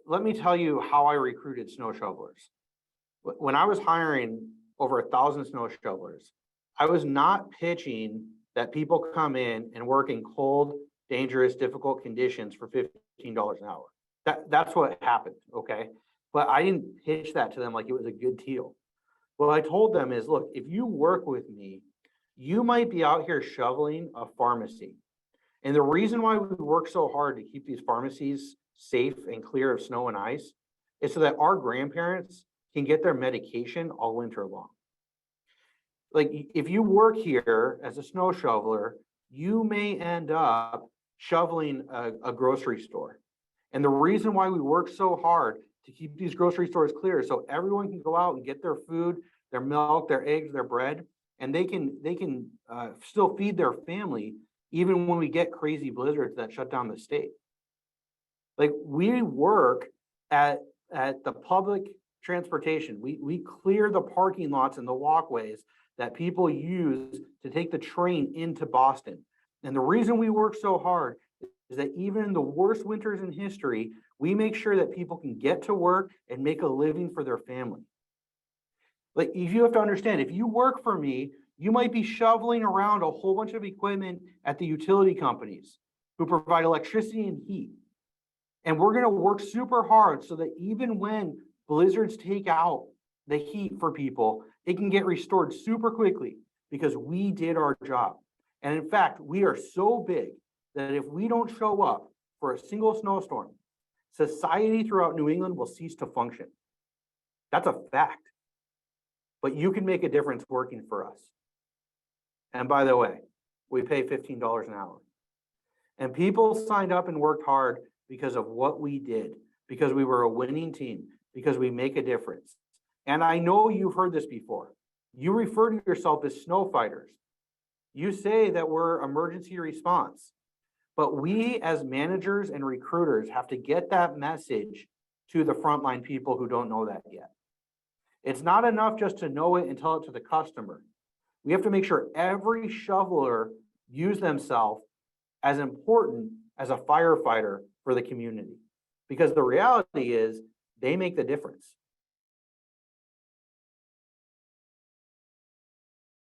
let me tell you how I recruited snow shovelers. When I was hiring over 1,000 snow shovelers, I was not pitching that people come in and work in cold, dangerous, difficult conditions for $15 an hour. That's what happened, okay? But I didn't pitch that to them like it was a good deal. What I told them is, look, if you work with me, you might be out here shoveling a pharmacy. And the reason why we work so hard to keep these pharmacies safe and clear of snow and ice is so that our grandparents can get their medication all winter long. Like, if you work here as a snow shoveler, you may end up shoveling a grocery store. And the reason why we work so hard to keep these grocery stores clear is so everyone can go out and get their food, their milk, their eggs, their bread, and they can still feed their family even when we get crazy blizzards that shut down the state. Like, we work at the public transportation. We clear the parking lots and the walkways that people use to take the train into Boston. And the reason we work so hard is that even in the worst winters in history, we make sure that people can get to work and make a living for their family. Like, if you have to understand, if you work for me, you might be shoveling around a whole bunch of equipment at the utility companies who provide electricity and heat. And we're gonna work super hard so that even when blizzards take out the heat for people, it can get restored super quickly because we did our job. And in fact, we are so big that if we don't show up for a single snowstorm, society throughout New England will cease to function. That's a fact. But you can make a difference working for us. And by the way, we pay $15 an hour. And people signed up and worked hard because of what we did, because we were a winning team, because we make a difference. And I know you've heard this before. You refer to yourself as snow fighters. You say that we're emergency response, but we as managers and recruiters have to get that message to the frontline people who don't know that yet. It's not enough just to know it and tell it to the customer. We have to make sure every shoveler views themselves as important as a firefighter for the community, because the reality is they make the difference.